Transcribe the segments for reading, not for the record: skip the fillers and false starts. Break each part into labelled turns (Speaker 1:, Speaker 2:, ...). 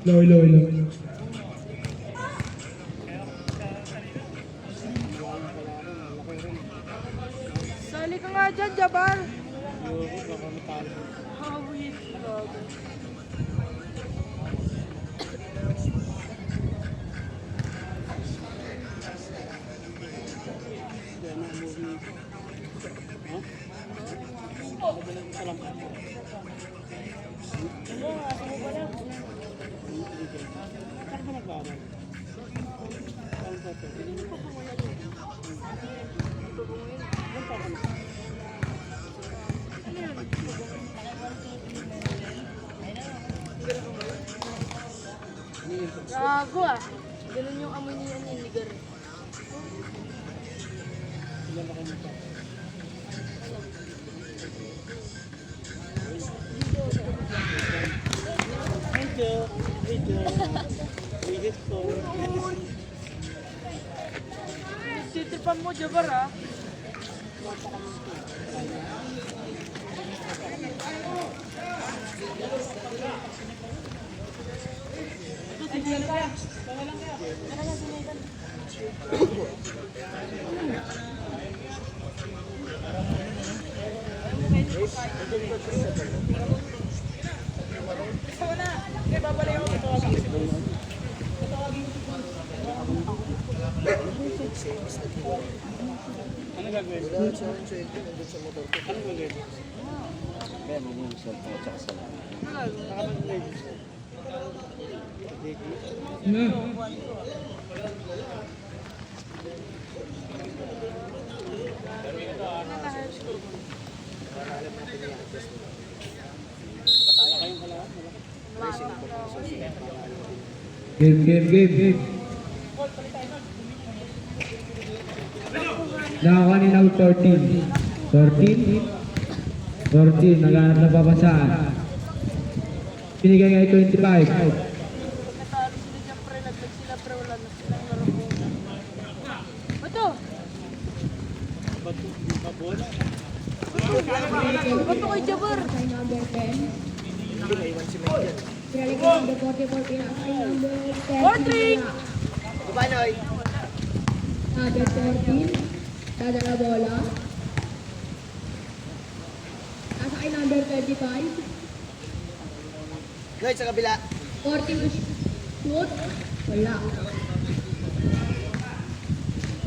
Speaker 1: Low.
Speaker 2: Sali ka nga dyan, Jabar. Hawit. Gago ah. Ganun yung amoy niya niligar. Titipan mo, Jabar ah.
Speaker 3: Ano gagawin? Ano gagawin? Kaya mo yung cellphone at saka sa lang. Nakapag-live.
Speaker 1: Game. Nakakuha ni Nau 14. 14, naghanap na babasaan. Pinigay nga 25.
Speaker 2: Natalo sila dyan pre, naglag sila pre, wala na silang laro. Bato! Bato kay Jabar!
Speaker 4: Number 10. Pinalagay number 44, pinakay number 10.
Speaker 2: Portrait!
Speaker 4: Number 14. Tada na bola. Nasa kay number 35.
Speaker 5: Guys, sa kabila.
Speaker 4: 14 shoot. Wala.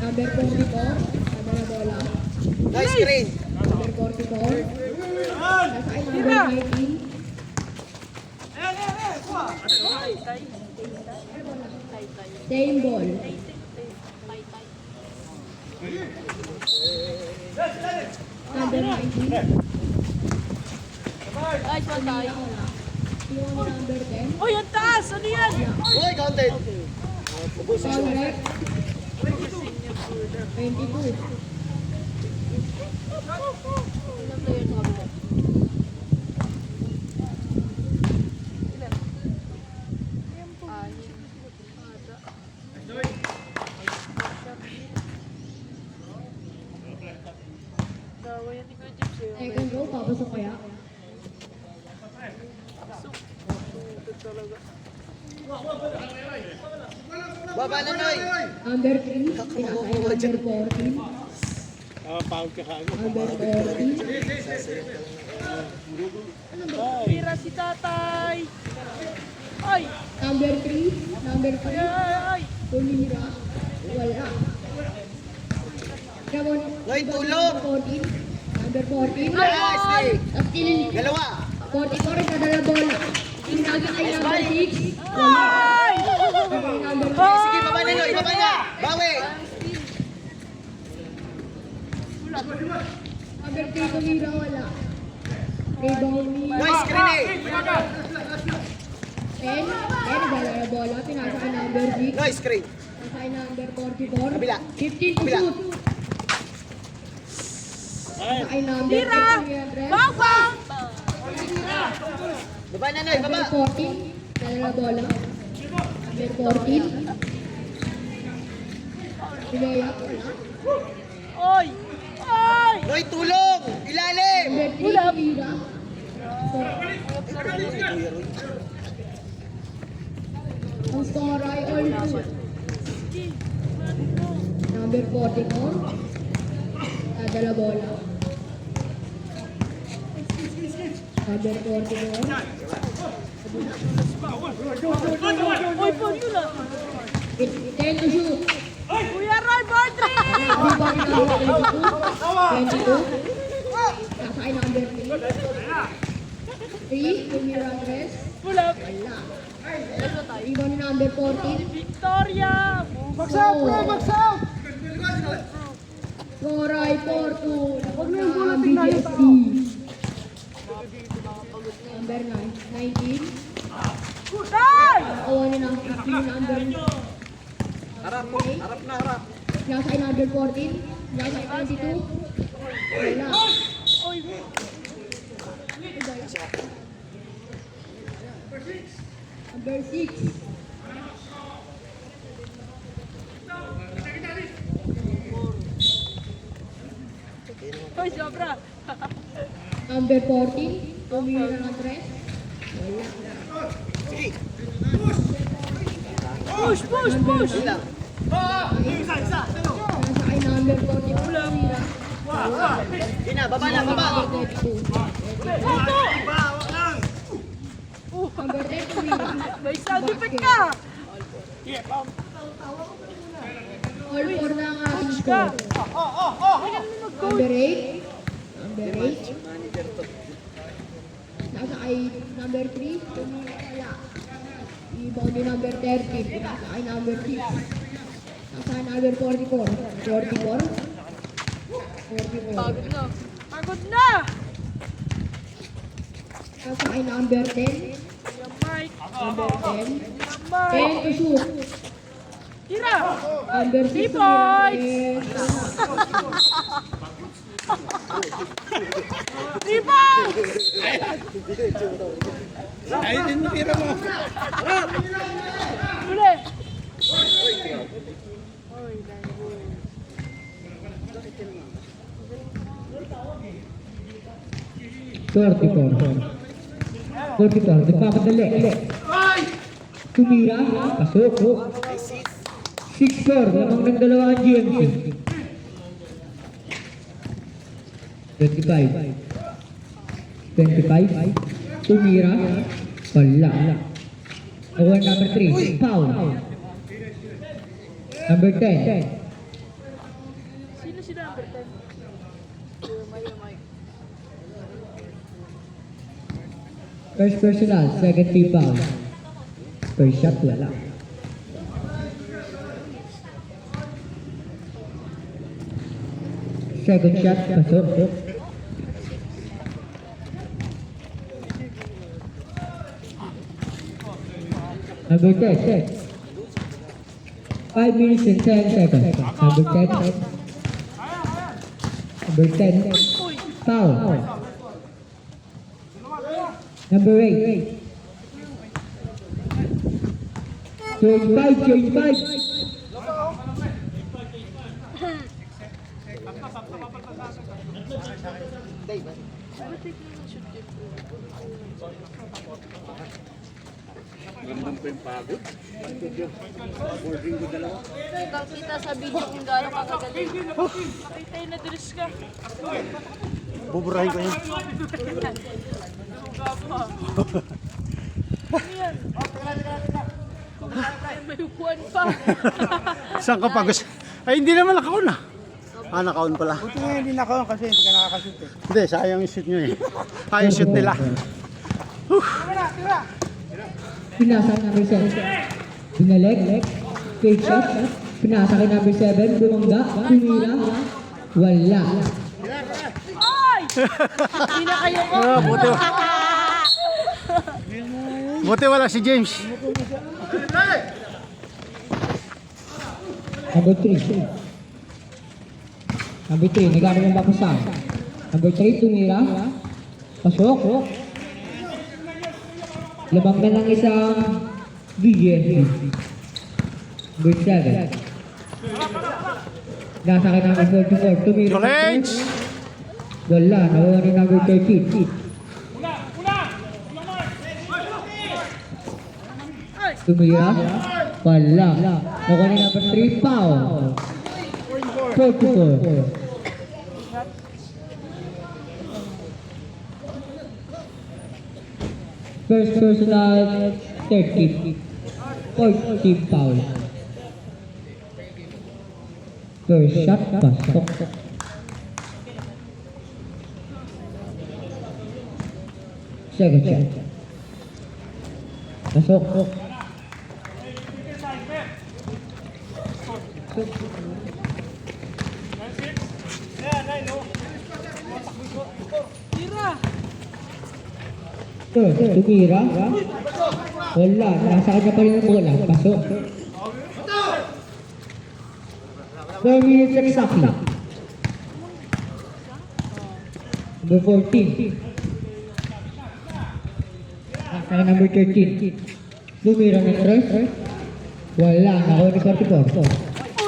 Speaker 4: Number 44. Tada na bola.
Speaker 5: Guys, screen.
Speaker 4: Number 44. Nasa kay number 19. Same ball. Number 19.
Speaker 2: Ay, patay.
Speaker 4: Yung number 10.
Speaker 2: Uy, ang taas! Ano yan?
Speaker 5: Uy, counted.
Speaker 4: Foul rep. 22.
Speaker 2: Ilang player sa kabila? Ilan? Anim. Dawa yan ni Kuya Jeps eh.
Speaker 4: Second row, papasok kaya?
Speaker 5: Baba na, Noy.
Speaker 4: Number 3, pinakay number 14.
Speaker 3: Pound ka kaagad.
Speaker 4: Number 14.
Speaker 2: Tira si tatay! Ay!
Speaker 4: Number 3, number 3,
Speaker 2: Ay!
Speaker 4: tumira. Wala. Ramon,
Speaker 5: Noy, tulog.
Speaker 4: number 14.
Speaker 5: Nice, Nick.
Speaker 4: Tapos kilin,
Speaker 5: Dalawa.
Speaker 4: 44, nadala bola. Pinagin ay number 6.
Speaker 2: Ay!
Speaker 4: Number
Speaker 5: Sige, baba na, Noy. Baba na. Bawi.
Speaker 4: Number 3, tumira. Wala. Rebound ni
Speaker 5: Noy, screen eh.
Speaker 4: 10. Nadala na bola. Pinasa kay number 6.
Speaker 5: Noy, screen.
Speaker 4: Nasa Nasa ay number 44.
Speaker 5: Kabila.
Speaker 4: 15 to
Speaker 5: Kabila.
Speaker 4: shoot. Nasa ay number
Speaker 2: Tira!
Speaker 4: 8,
Speaker 2: Bang, bang!
Speaker 5: Baba na, Noy, baba.
Speaker 4: number 14. Dala bola. Number 14. Pinayap.
Speaker 2: Oy! Oy!
Speaker 5: Noy, tulong! Ilalim!
Speaker 4: Number 3, Tumira. Ang score ay all 2. Number 44. Dala bola. Number 44.
Speaker 2: Oy, po yun ah.
Speaker 4: 10 to shoot.
Speaker 2: Kuya Roy, board 3!
Speaker 4: Rebound number 22. Nasa ay number 3. 3, Tumira Andres.
Speaker 2: Pull up.
Speaker 4: Wala. Rebound number 14.
Speaker 2: Victoria!
Speaker 4: Out! Score ay 4-2. Huwag na yung bola BGSD. Number 19.
Speaker 2: Tay!
Speaker 4: Kawanin ang 15 number.
Speaker 5: Harap na, harap.
Speaker 4: Nasa ay number 14. Nasa ay 22. Wala.
Speaker 2: Oy!
Speaker 4: Number 6.
Speaker 2: Oy, sobra!
Speaker 4: Number 14. Tumira ng 3.
Speaker 2: Push, push, push!
Speaker 5: Lang.
Speaker 4: Nasa ay number 40. Tumira.
Speaker 5: Hindi na, baba na, baba.
Speaker 4: Number 32. Number 10. Tumira.
Speaker 2: May sound effect ka!
Speaker 4: All 4 na ang ating score. Number 8. Number 8. Nasa ay number 3. Tumira wala. Rebound ni number 13. Nasa ay number 6. Nasa ay number 44. 44. 44.
Speaker 2: Pagod na. Pagod na!
Speaker 4: Nasa ay number 10.
Speaker 2: Kuya Mike!
Speaker 4: Number 10.
Speaker 2: Kuya Mike!
Speaker 4: 10 to shoot.
Speaker 2: Tira!
Speaker 4: Number 6.
Speaker 2: Rebound! Rebound! Uli!
Speaker 1: Nagpapadali. Tumira. Pasok. 6-4. Lamang ng dalawa ang GMC. 25. Tumira. Wala. Award number 3. Foul. Number 10.
Speaker 2: Sino si number 10? Kuya Mike.
Speaker 1: First personal. Second team foul. First shot. Wala. Second shot. Pasok. Number 10. 5 minutes and 10 seconds. Number 10. Number 10. Foul. Number 8. 25.
Speaker 2: Kita sa video kung gano'ng kakagaling. Makita yung na-dress ka.
Speaker 3: Buburahin ko yun.
Speaker 2: Ano yan? May upuan pa.
Speaker 3: Saan ka pagos? Ay, hindi naman nakaon ah. Ah, nakaon pala.
Speaker 6: Buti nga hindi nakaon kasi hindi ka nakakashoot eh.
Speaker 3: Hindi, sayang yung shoot nyo eh. Sayang shoot nila.
Speaker 1: Pinasa kay number 7. Binalik. Fake shot. Pinasa kay number 7. Bumangga. Tumira. Wala.
Speaker 2: Ay! Hindi na kayo ko.
Speaker 3: Ah, buti. Buti wala si James.
Speaker 1: Number 3. Number 3, nagano ng bakusan. Number 3, tumira. Pasok. Labang na lang isang BGF. Number 7. Nasa ka number 44, tumira.
Speaker 3: College!
Speaker 1: Wala, nakuha ni number 13. Tumira. Wala. Nakuha ni number 3, foul. 44. First personal 30. 14 foul. First shot, pasok. Second shot. Pasok.
Speaker 2: Tira!
Speaker 1: Tumira. Wala, nasa kanya pa rin ang bola. Pasok. 4 minutes exactly. Number 14. Nasa kanya number 13. Tumira ng 3. Wala, nakuha ni 44.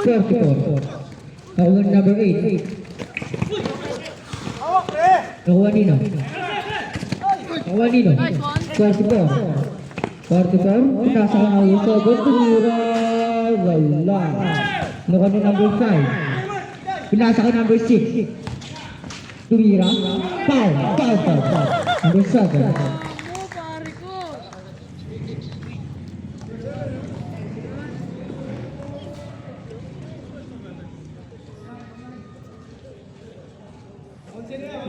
Speaker 1: 44. Nakuha ni number 8. Nakuha nino. Nakuha nino. 44. 44. Nasa ka na uso. Tumira. Wala. Nakuha ni number 5. Pinasa ka number 6. Tumira. Foul. Number 7.
Speaker 2: Mo, pare ko.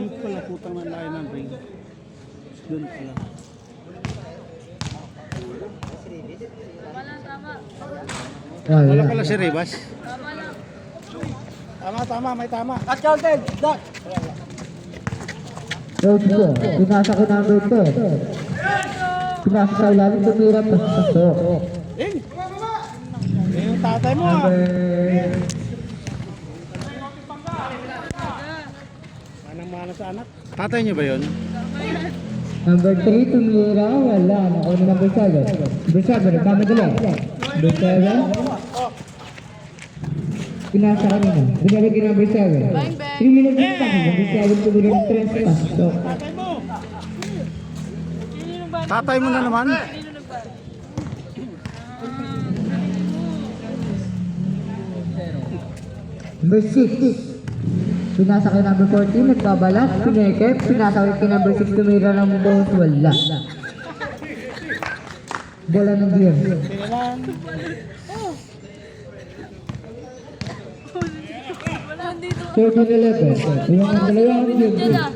Speaker 3: Dito pala putang ng layo ng ring. Doon pala.
Speaker 2: Tama.
Speaker 3: Wala pala si Rivas.
Speaker 2: Tama lang.
Speaker 6: Tama, may tama.
Speaker 1: Road 4. Pinasa ko number 2. Pinasa sa ilalim. Tumira. Pasok.
Speaker 6: Yung tatay mo ah. Manang-mana sa anak.
Speaker 3: Tatay niyo ba yun?
Speaker 1: Number 3, tumira, wala. Nakuha ni number 7. Number 7, nagmamadali. Number 7. Pinasa ka nila. Binalik yung number 7.
Speaker 2: Bang, bang.
Speaker 1: 3 minutes na tayo. Number 7, tumira ng 3. Pasok.
Speaker 6: Tatay mo.
Speaker 2: Sino nung ba?
Speaker 3: Tatay mo na naman.
Speaker 2: Sino nung ba?
Speaker 1: Number 6. Pinasa kay number 14, nagbabalat, pinekep, pinasa kay number 6, tumira ng boss, wala. Bola ng gear.
Speaker 6: Sinilan.
Speaker 2: Wala dito.
Speaker 1: 13-11, iwan ang dalawang gear.
Speaker 2: Diyan na.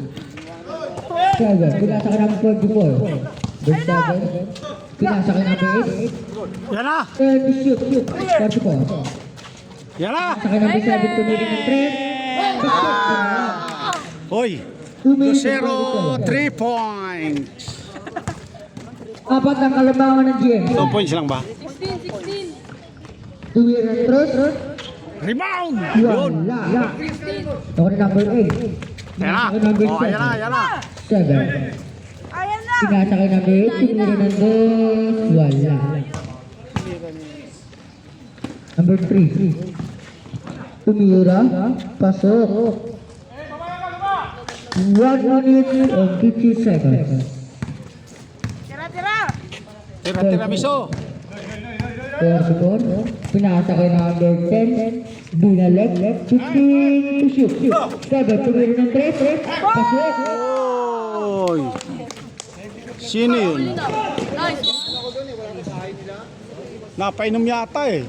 Speaker 1: 7, pinasa kay number 44. Number 7, pinasa kay number 8.
Speaker 3: Yan na!
Speaker 1: Shoot, 44.
Speaker 3: Yan na!
Speaker 1: Pinasa kay number 7, tumira ng 3.
Speaker 3: Hoy! 2-0, 3 points!
Speaker 1: Apat ang kalabangan ng GM.
Speaker 3: 2 points lang ba?
Speaker 2: 16.
Speaker 1: Tumira ng 3.
Speaker 3: Rebound! Yun!
Speaker 1: Wala. Ako na number 8.
Speaker 3: Yan na!
Speaker 1: Number
Speaker 3: Oh, yan na, yan na!
Speaker 1: 7.
Speaker 2: Ayan na.
Speaker 1: Pinasa kay number 8, tumira ng 2. Wala. Number 3. Tumira, pasok. 1 minute and 50 seconds.
Speaker 2: Tira.
Speaker 3: Tira-tira miso!
Speaker 1: 44. Pinasa kay number 10. Binalik. 15 to shoot. 7. Tumira ng 3. Pasok.
Speaker 3: Oy! Sino yun?
Speaker 2: Nice.
Speaker 3: Napainom yata eh.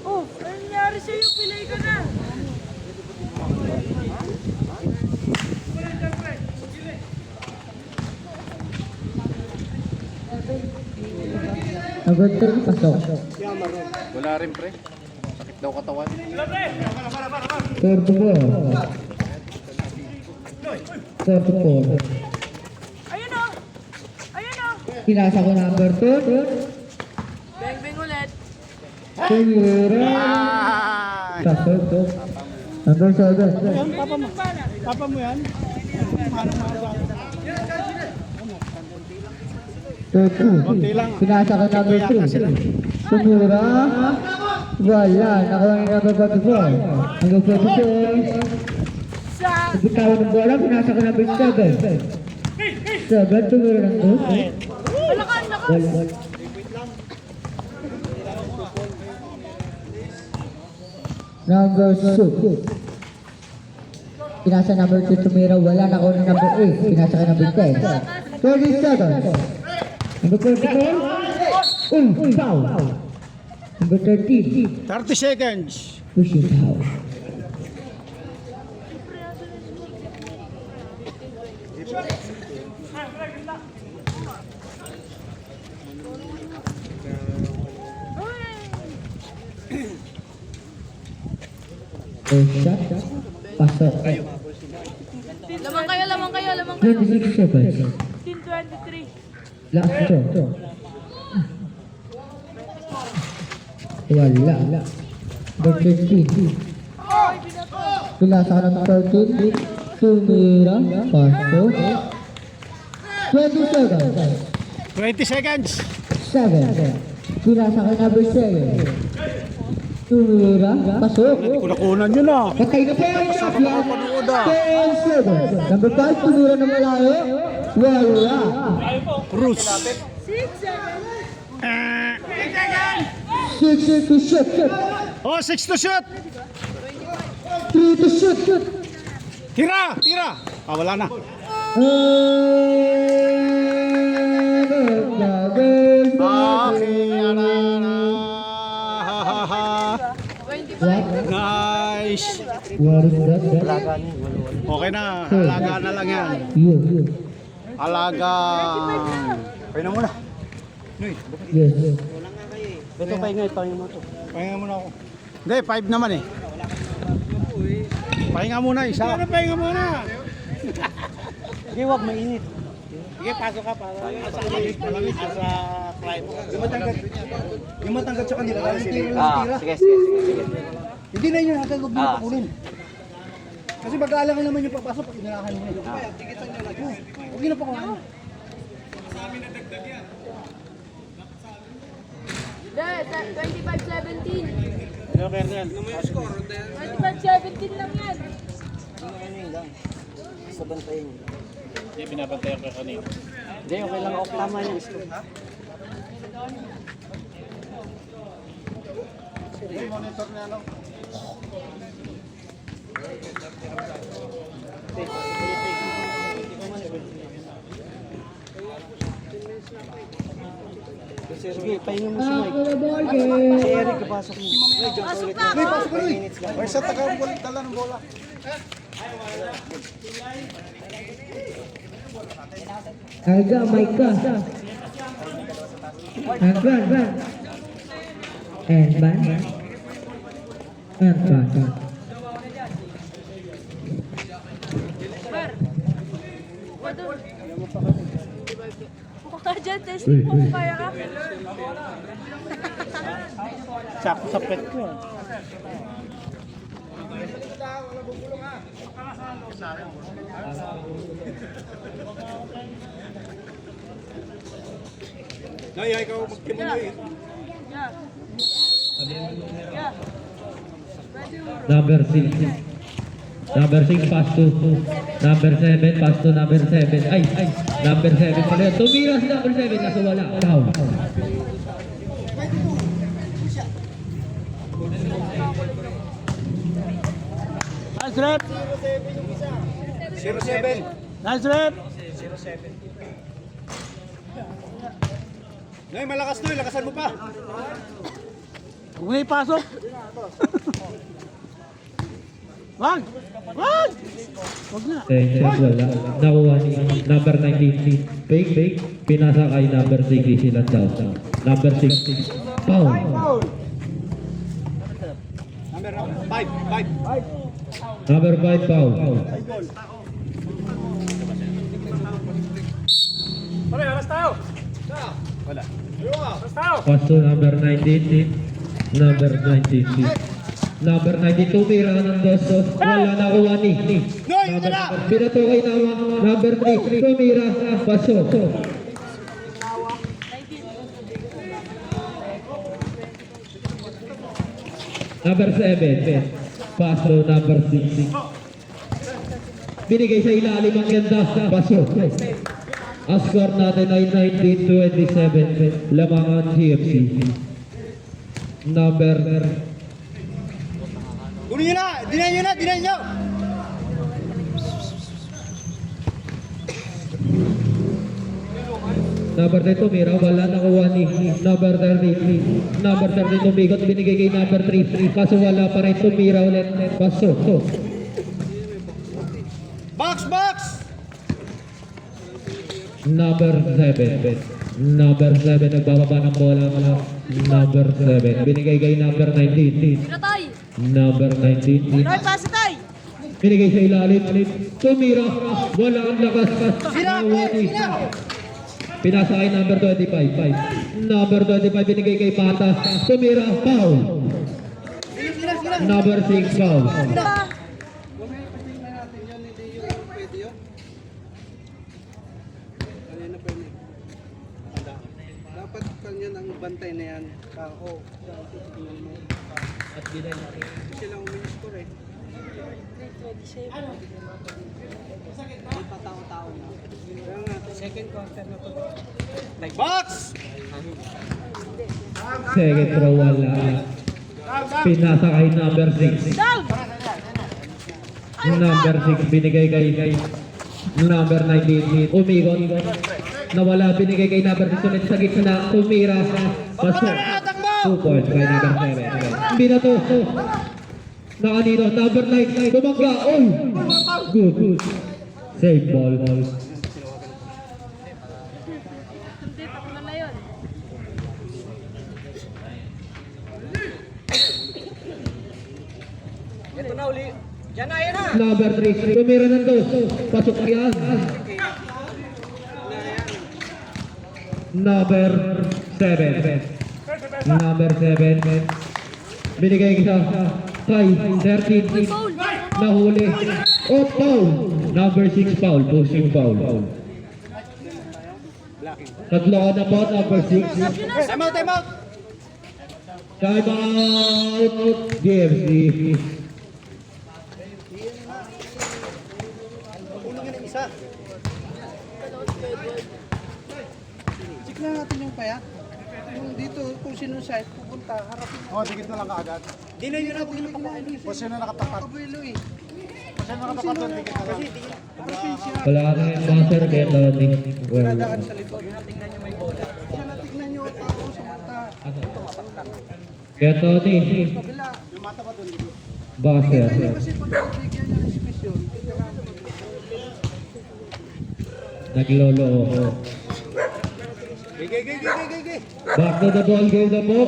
Speaker 2: Oh, ano nangyari sa'yo? Pilay ka na.
Speaker 1: Number 3. Pasok.
Speaker 3: Wala rin pre. Sakit daw katawan.
Speaker 1: 44. 44.
Speaker 2: Ayun o. Ayun o.
Speaker 1: Pinasa ko number 2.
Speaker 2: Bang ulit.
Speaker 1: Tumira.
Speaker 3: Ay!
Speaker 1: Pasok. Number 7.
Speaker 6: Yan, tapa mo. Tapa mo yan. Manang-mana sa anak.
Speaker 1: 2. Pinasa ka number 3. Tumira. Wala. Nakuha ni number 44. Hanggang 46.
Speaker 2: Sa...
Speaker 1: Bitawan ng bola. Pinasa ka number 7. 7. Tumira ng 2.
Speaker 2: Lakas, lakas!
Speaker 1: Wala. Number 6. Pinasa number 2 tumira, wala na ako ng number 8. Pinasa ka number 10. 37. Number 44. Foul. Number 13.
Speaker 3: 30 seconds.
Speaker 1: Pushing foul. Shot. Pasok.
Speaker 2: Lamang kayo, lamang kayo, lamang kayo.
Speaker 1: 26 seconds.
Speaker 2: 15-23.
Speaker 1: Last throw. Wala. Number 15. Pinasa ka ng 13. Tumira. Pasok. 20 seconds.
Speaker 3: 20 seconds.
Speaker 1: 7. Pinasa ka number 7. Tumira. Pasok.
Speaker 3: Kunakunan yun ah.
Speaker 1: Patay na pa yung shot yan. 10 seconds. Number 5. Tumira na malayo. Wala.
Speaker 3: Cruz.
Speaker 1: 6 to shoot.
Speaker 3: Oh, 6 to shoot.
Speaker 1: 3 to shoot.
Speaker 3: Tira. Ah, wala na. Okay, nice.
Speaker 1: What is that?
Speaker 3: Okay na. Alaga na lang yan.
Speaker 1: You.
Speaker 3: Alaga. Pwede na muna.
Speaker 1: Yes.
Speaker 6: Ito pahinga mo to. Pahinga muna ako.
Speaker 3: Hindi, 5 naman eh. Pahinga muna isa.
Speaker 6: Ano pahinga muna? Sige, wag mainit. Sige, pasok ka para sa client. Yung matanggat sa kanila, dahil tira lang tira.
Speaker 5: Sige.
Speaker 6: Hindi na yun, hanggang huwag mo pakunin. Kasi mag-aalangan naman yung papasok pag inalakan mo. Huwag yun na pakunin.
Speaker 2: Dad, 25-17.
Speaker 6: Ano, Kernel?
Speaker 2: 25-17 lang yan.
Speaker 6: Hindi, binabantayan ka kanina.
Speaker 5: Hindi, okay lang. Okay, tama yan.
Speaker 6: Monitor na ano?
Speaker 5: Sige, pahinga mo si Mike.
Speaker 1: Ball game.
Speaker 5: Si Eric, kapasok mo.
Speaker 2: Pasok na ako.
Speaker 6: Pasok ka rin! May sa tala ng bola.
Speaker 1: Aga, Micah. And run. And ban. And ban.
Speaker 2: Bar. Wadon. Buka ka dyan, testing mo kung kaya ka.
Speaker 6: Sakto sa pet ko.
Speaker 2: Yeah. Yeah.
Speaker 7: Number 6. Number 6 pass to number 7 pass to number 7. Ay. Number 7 pala yun. Tumira si number 7 kaso wala. Foul.
Speaker 6: Nice rep!
Speaker 5: 07.
Speaker 6: Nice rep!
Speaker 3: Nay, malakas to. Lakasan mo pa.
Speaker 6: Huwag mo na ipasok! Wag! Wag na!
Speaker 7: Wala. Nakuha ni number 19. Fake. Pinasa kay number 6 sila daw. Number 6. Foul.
Speaker 3: Number 5.
Speaker 7: Number 5 foul.
Speaker 3: Pare, alas tayo. Wala.
Speaker 7: Pass to number 19. Number 96. Number 92, tumira ng dos. Wala nakuha ni. Binato kay Nawa. Number 3, tumira. Paso. Number 7, paso. Number 6. Binigay sa ilalim ang ganda. Paso. Ang score natin ay 19-27. Lamang ang GFC. Number
Speaker 6: Kunin nyo na! Dinayin nyo na! Dinayin nyo!
Speaker 7: Number 10 tumira, wala nakuha ni number 33. Number 30 tumigot, binigay kay number 3. Kaso wala pa rin, tumira ulit. Paso.
Speaker 6: Box! Box!
Speaker 7: Number 7. Number 7, nagbababa ng bola. Number 7, binigay kay number 19.
Speaker 2: Pinatay!
Speaker 7: Number 19.
Speaker 2: Roy, pasa tay!
Speaker 7: Binigay sa ilalim. Tumira, wala ang lakas. Nakuha ni. Pinasa kay number 25. Number 25, binigay kay Pata. Tumira, foul. Number 6, foul.
Speaker 6: Dapat kanya ang bantay na yan. Kako. Sila uminiscore eh. May patao-tao na. Kaya nga, second quarter na to. Box!
Speaker 7: Second row, wala. Pinasa kay number 6.
Speaker 2: Down!
Speaker 7: Number 6, binigay kay number 19. Umigot. Nawala, binigay kay number 6 ulit sa gitna. Tumira. Paso. 2 points kay number 7. Binato. Nakanino. Number 9. Tumangga. Oh! Good. Save ball.
Speaker 2: Hindi, takbo na yun.
Speaker 6: Ito na uli. Yan na, yan na!
Speaker 7: Number 3. Tumira ng 2. Pasok yan. Number 7. Number 7. Binigay sa kay 13. Nahuli. Oh, foul. Number 6 foul. Pushing foul. Tatlo ka na po. Number 6.
Speaker 6: Time out, time out!
Speaker 7: Time out. GFC.
Speaker 6: Ulungin ang isa. Check na natin yung paya. Yung dito, kung sino side, pupunta, harapin.
Speaker 3: Oh, dikit na lang kaagad.
Speaker 6: Dinay nyo na kung sino kakainin.
Speaker 3: Kung sino nakatapat.
Speaker 6: Kabuelo eh.
Speaker 3: Kung sino nakatapat doon, dikit na lang.
Speaker 6: Harapin siya.
Speaker 7: Wala ka na yung master kaya Tony. Well,
Speaker 6: Nadaan sa likod. Tingnan nyo may bola. Siya na tignan nyo, tao sa mata.
Speaker 7: kaya Tony.
Speaker 6: Kabila.
Speaker 7: Baser.
Speaker 6: Kasi pag bigyan nyo ng space yun,
Speaker 7: Naglolo ako.
Speaker 6: Gay.
Speaker 7: Back to the ball game na po.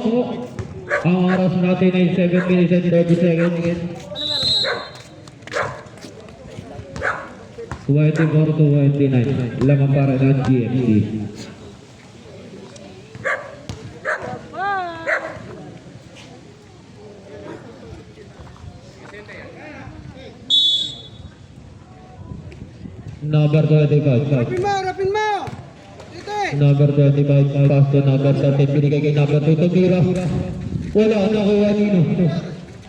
Speaker 7: Ang oras natin ay 7 minutes and 30 seconds. 24-29. Lamang para ng GMC. Number 25.
Speaker 6: Rapin mo! Dito eh!
Speaker 7: Number 25, pass to number 30, binigay kay number 2, tumira. Wala ang nakuha nino.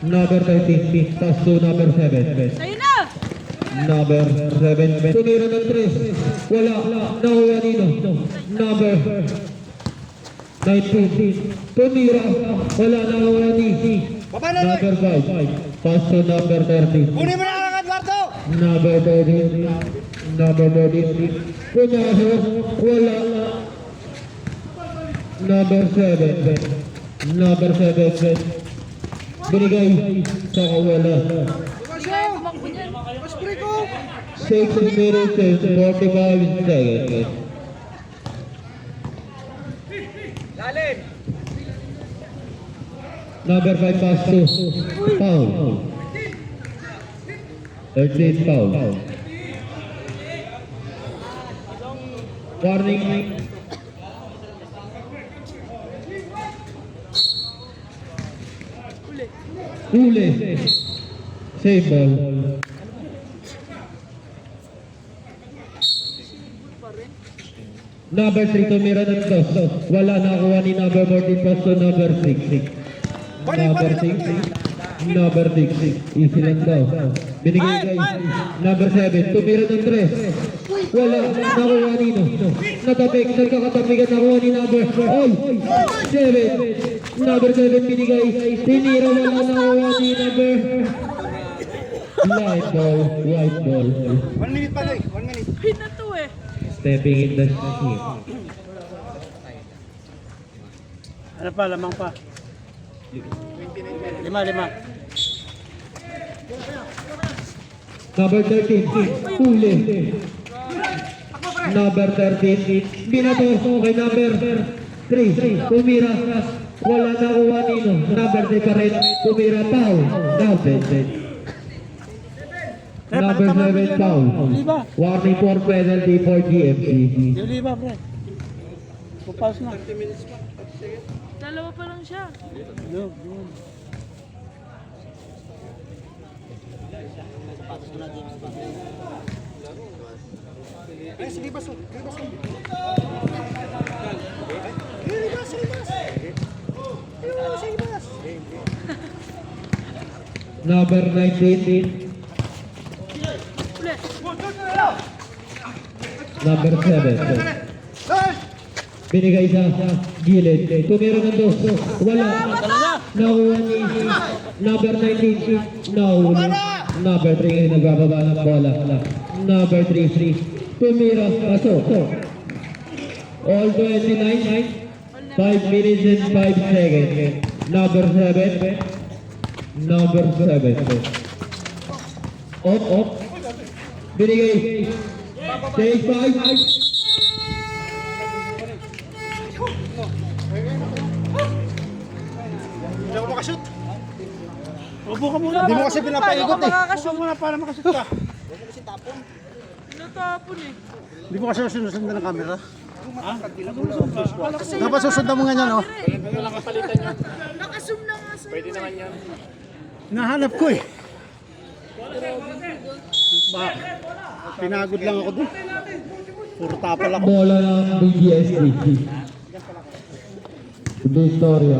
Speaker 7: Number 30, pass to number 7.
Speaker 2: Sa'yo na!
Speaker 7: Number 7, tumira ng 3. Wala, nakuha nino. Number 19, tumira. Wala, nakuha ni.
Speaker 6: Baba na Roy!
Speaker 7: Number 5, pass to number 30.
Speaker 6: Kunin mo na ang Eduardo!
Speaker 7: Number 30, number 30, pumasok, wala. Number 7, number 7, binigay sa kawala.
Speaker 2: Sige, tumakbo dyan.
Speaker 6: Mas pre ko!
Speaker 7: 6 minutes and 45 seconds.
Speaker 6: Lalim!
Speaker 7: Number 5 pass to foul. 13 foul. Warning. Huli. Same ball. Number 3, tumira ng dos. Wala nakuha ni number 14 pass to number 6. Number 6. Number 6. Easy lang daw. Binigay kay number 7. Tumira ng 3. Wala nakuha nino. Natabik. Nagkakatabigan nakuha ni number 7. Number 7 binigay. Tinira wala nakuha ni number light ball. White ball.
Speaker 6: 1 minute pa, Loy. 1 minute.
Speaker 2: Pin na to eh.
Speaker 7: Stepping in the sheet.
Speaker 3: Ano pa, lamang pa. 5.
Speaker 7: Number 13, huli. Number 13, binato kay number 3, tumira. Wala nakuha nino. Number 3 pa rin, tumira. Foul. Number 7, foul. Warning for penalty for GMC.
Speaker 3: Yung 5, pre. Pupas na.
Speaker 2: Dalawa pa lang siya.
Speaker 6: Ay, sige, baso.
Speaker 7: Number 19,
Speaker 2: Uli.
Speaker 7: number 7. Binigay sa gilid. Tumira ng dos. Wala. Nakuha ni number 19. No. Number 3 ay nagbababa ng bola. Number 3. Tumira. Pasok. All 29. 5 minutes and 5 seconds. Number 7. Number 7. Off. Binigay. Take 5.
Speaker 6: Hindi ako makashoot.
Speaker 3: Upo ka muna.
Speaker 6: Hindi mo kasi pinapaigot eh.
Speaker 3: Upo ka muna para makashoot ka.
Speaker 2: Natapon eh.
Speaker 3: Hindi mo kasi sinusundan ng camera. Ha? Dapat susundan mo nga yan, oh.
Speaker 2: Nakazoom na nga sa'yo. Pwede naman yan.
Speaker 3: Nahanap ko eh. Ba, pinagod lang ako dun. Puro tapal ako.
Speaker 7: Bola ng BGSD. Victoria.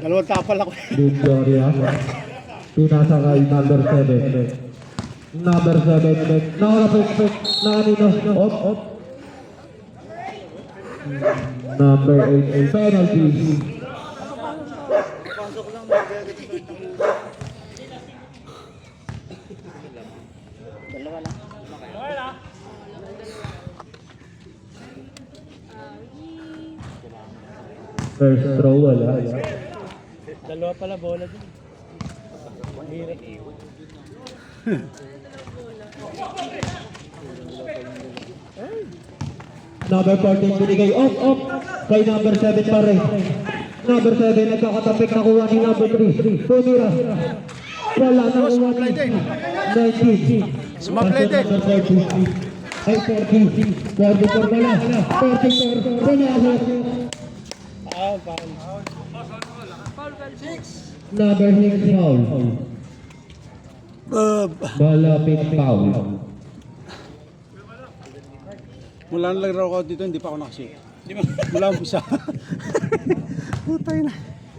Speaker 3: Dalawang tapal ako.
Speaker 7: Victoria. Pinasa kay number 7. Number 7. Nakarapit. Nakanino. Off. Number 8. Penalty. First throw, wala.
Speaker 3: Dalawa pala bola dun.
Speaker 7: Number 14 binigay. Off. Kay number 7 pa rin. Number 7 nagkakatapik na kuha ni number 3. Tumira. Wala na kuha ni 19.
Speaker 3: Sumablay din.
Speaker 7: Number 30. Ay 40. 44 pala. 44. Pumasok. Number 6 foul. Malapit foul.
Speaker 3: Mula na lang ako dito, hindi pa ako nakashoot. Mula ang isa. Putay na.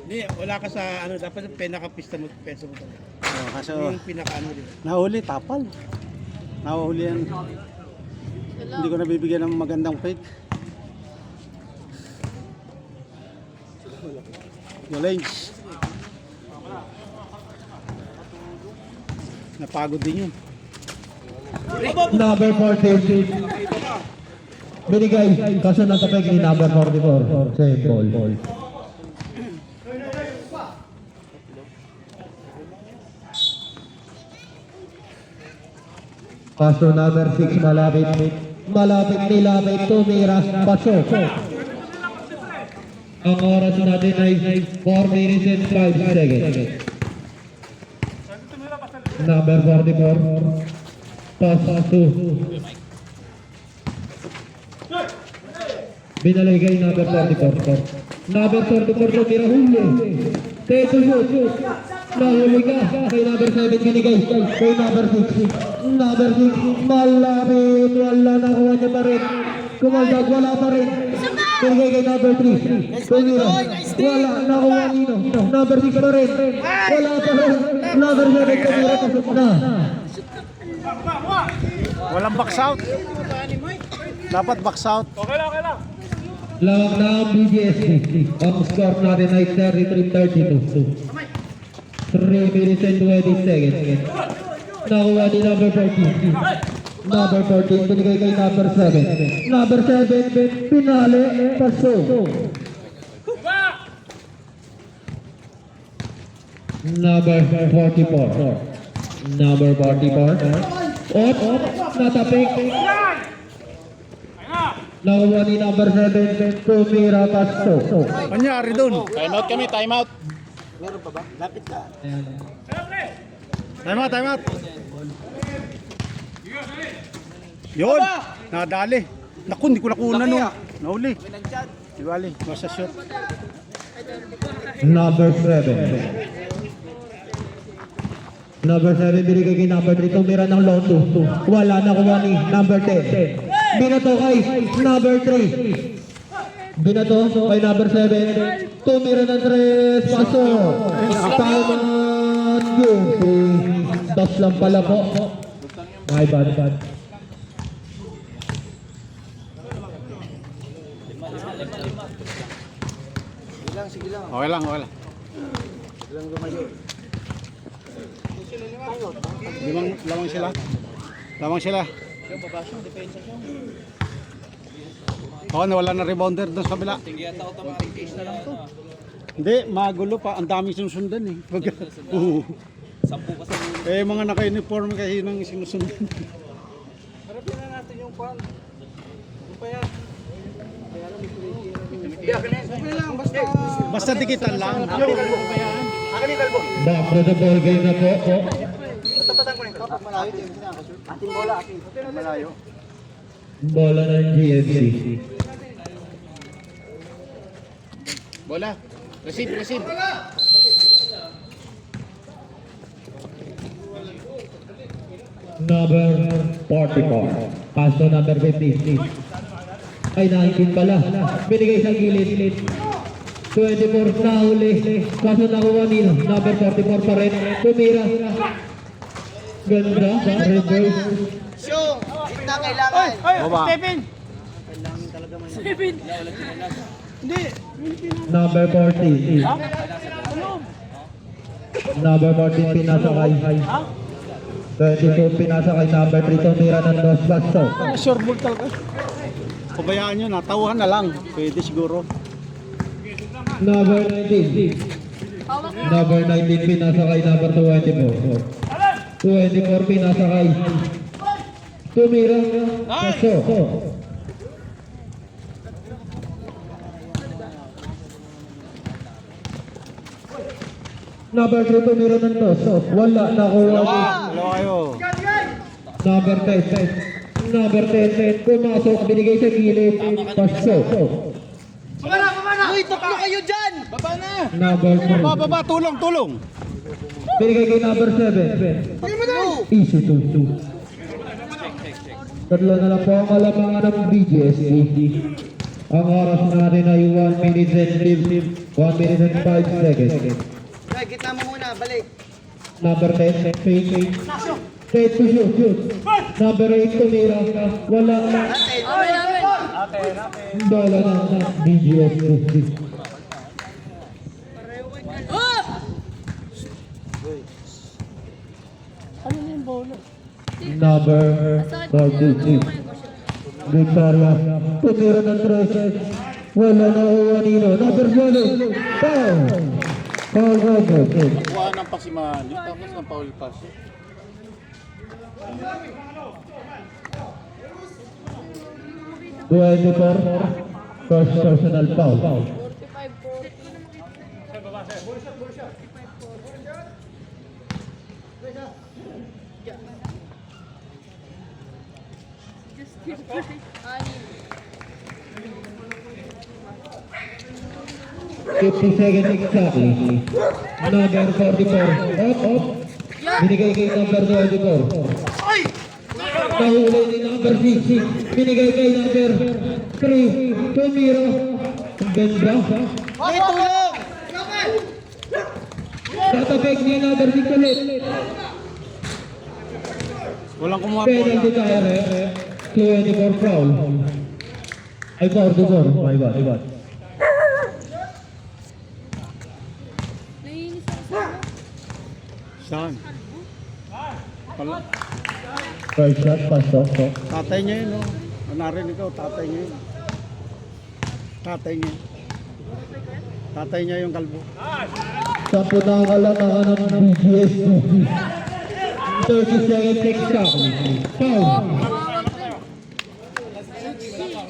Speaker 6: Hindi, wala ka sa ano, dapat pinaka-pista mo, peso mo talaga.
Speaker 3: Oh, kaso,
Speaker 6: Yung pinaka-ano din.
Speaker 3: nahuli, tapal. Nahuli yan. Hindi ko nabibigyan ng magandang fake. Galengs. Napagod din yun.
Speaker 7: Number 14. Binigay. Kaso natapik ni number 44. Same ball. Kaso number 6 malapit. Nilapit. Tumira. Pasok. Ang oras natin ay 4 minutes and 5 seconds. Number 44. Pass to. Binalay kay number 44. Number 44 tumira huli. Take to shoot. Nahuli ka kay number 7 binigay kay number 6. Number 6 malapit, wala nakuha niya pa rin. Kumaldag, wala pa rin. Binigay kay number 3. Tumira, wala nakuha nino. Number 6 pa rin. Wala pa rin. Number 7 tumira, pasok na.
Speaker 3: Walang box out. Dapat box out.
Speaker 7: Lawak na ang BGSD. Ang score natin ay 33-32. 3 minutes and 20 seconds. Nakuha ni number 14. Number 14 binigay kay number 7. Number 7 pinali paso. Number 44. Number 44. Op, natapik. Nakuha ni number 7 tumira paso.
Speaker 3: Anyari dun?
Speaker 6: Time out kami, time out. Meron pa ba? Lapit ka.
Speaker 3: Time out, time out. Yun, nadali. Naku, hindi ko nakuha no. Nahuli. Di bali, basta shot.
Speaker 7: Number 7. Number 7 binigay kay number 3. Tumira ng low 2. Wala na kuha ni number 10. Binato kay number 3. Binato kay number 7. Tumira ng 3. Paso. Time on game. Das lang pala po. My bad.
Speaker 3: Okay lang, okay lang. Lamang sila. Lamang sila. Oo, nawala na rebounder doon sa kabila. Hindi, magulo pa. Ang daming sinusundan eh. Eh, mga naka-uniform kasi nang sinusundan.
Speaker 6: Harapin na natin yung pan. Yung pa yan. Okay lang, basta.
Speaker 3: Basta dikitan lang.
Speaker 6: Akin yung kalbo.
Speaker 7: Back to the ball game na po.
Speaker 6: Tapatan ko na ito. Malayo din. Ating bola, ating. Malayo.
Speaker 7: Bola ng GFC.
Speaker 6: Bola. Receive.
Speaker 7: Number 44. Pass to number 50. Ay, 19 pala. Binigay sa gilid. 24 na huli. Kaso nakuha nino. Number 44 pa rin. Tumira. Ganda. Reverse.
Speaker 6: Show! Hindi na kailangan.
Speaker 3: Baba.
Speaker 7: Number 40. Number 14 pinasa kay 22 pinasa kay number 3. Tumira ng dos basto.
Speaker 3: Sure ball talaga. Pabayaan nyo, natauhan na lang. Pwede siguro.
Speaker 7: Number 19. Number 19 pinasa kay number 24. 24 pinasa kay tumira paso. Number 3 tumira ng toso. Wala nakuha.
Speaker 3: Hello kayo.
Speaker 7: Number 10. Number 10 pumasok binigay sa gilid. Paso.
Speaker 6: Uy, tatlo kayo dyan! Baba na!
Speaker 7: Number 3.
Speaker 3: Baba, tulong.
Speaker 7: Binigay kay number 7. Easy 2-2. Tatlo na lang po ang alamangan ng BGSD. Ang oras natin ay 1 minute and 5 seconds.
Speaker 6: Ay, gitna mo muna, balik.
Speaker 7: Number 10, fake. Fake to shoot. Number 8, tumira. Wala na. Bola ng BGSD. Number 42. Victoria. Tumira ng 3. Wala na uwa nino. Number 7. Foul.
Speaker 6: Kuha ng pasimali, tapos ng foul pass.
Speaker 7: First personal foul. 8 50 seconds exactly. Number 44. Up. Binigay kay number 24. Nahuli ni number 6. Binigay kay number 3. Tumira. Ang ganda.
Speaker 6: May tulong!
Speaker 7: Tatapik niya number 6 ulit.
Speaker 3: Walang kumuha po.
Speaker 7: Penalty tayo, 24 foul. Ay, 44. My God.
Speaker 2: Naiinis ako sa ano.
Speaker 3: Saan? Pala.
Speaker 7: First shot, pasok.
Speaker 3: Tatay niya yun, no? Narinig ko, tatay niya yun. Tatay niya. Tatay niya yung kalbo.
Speaker 7: Sampo na ang alangan ng BGS. 30 seconds exactly. Foul.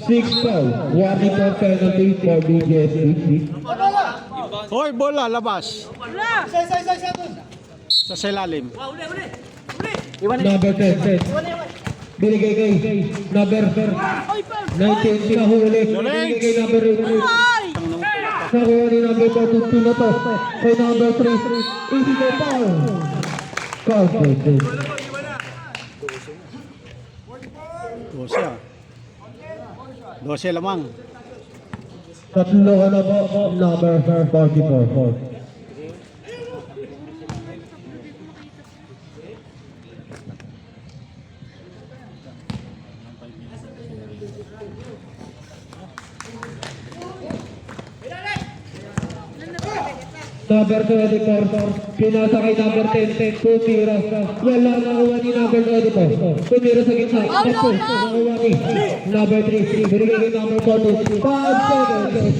Speaker 7: 6 foul. Warning for penalty for BGS.
Speaker 3: Hoy, bola, labas.
Speaker 2: Wala!
Speaker 3: Sa silalim.
Speaker 7: Number 10. Binigay kay number
Speaker 2: Oy, pa!
Speaker 7: 19. Pinahuli. Binigay kay number 8.
Speaker 2: Ay!
Speaker 7: Nakuha ni number 42 na to. Kay number 3. Easy to foul. Call for this.
Speaker 3: 12 lamang.
Speaker 7: Tatlo ka na po. Number 44. Number 24, pinasa kay number 10, tumira. Wala nakuha ni number 24. Tumira sa gitna. Tapos, nakuha ni number 3. Binigay kay number 40. 5 seconds.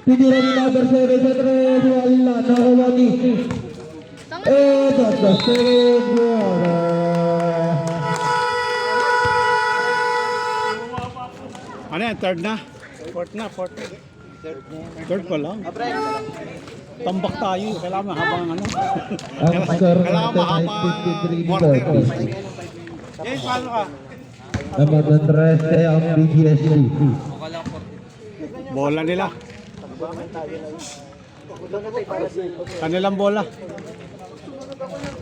Speaker 7: Tinira ni number 7 sa 3. Wala nakuha ni. That's the second quarter.
Speaker 3: Ano yan, third na? Fourth na. Third pa lang. Tambak tayo. Kailangan mahabang ano.
Speaker 7: Ang score
Speaker 3: Kailangan
Speaker 7: natin ay
Speaker 3: mahaba.
Speaker 7: 53-40.
Speaker 3: Eh, paano ka?
Speaker 7: Naman ang rest ay ang BGSC.
Speaker 3: Bola nila. Kanilang bola.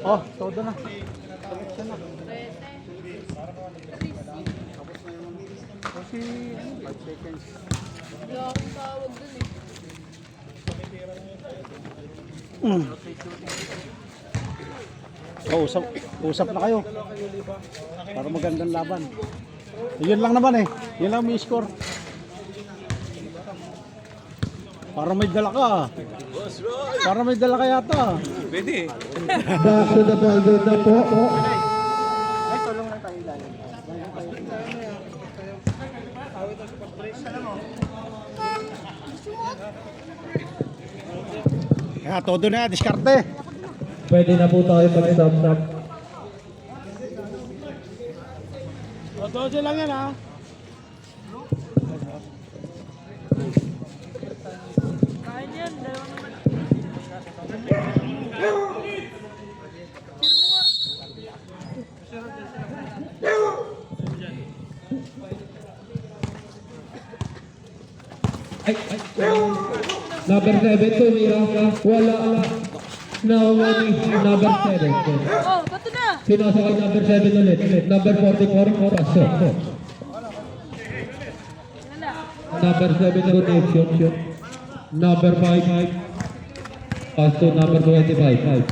Speaker 3: Oh, todo na.
Speaker 2: Wala akong tawag dun eh.
Speaker 3: Oh, usap na kayo. Para magandang laban. Yun lang naman eh. Yun lang may score. Para may dala ka. Para may dala ka yata.
Speaker 7: Back to the ball game na po.
Speaker 3: Kaya todo na, diskarte.
Speaker 7: Pwede na po tayo mag-stop.
Speaker 3: Todo lang yan ha.
Speaker 2: Kain yan, dalawa naman.
Speaker 7: Number 7, tumira ka. Wala. Nakuha ni number 7.
Speaker 2: Oh, bato na!
Speaker 7: Pinasa kay number 7 ulit. Number 44, pasok.
Speaker 2: Wala.
Speaker 7: Number 7, connection. Number 5, pass to number 25.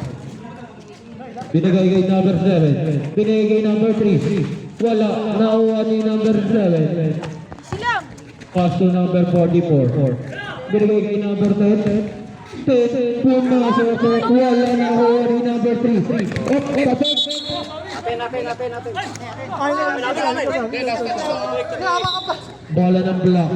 Speaker 7: Binigay kay number 7. Binigay kay number 3. Wala. Nakuha ni number 7.
Speaker 2: Silang!
Speaker 7: Pass to number 44. Binigay kay number 10. Pumasok. Wala na ako ni number 3. Tapos. Bola ng black.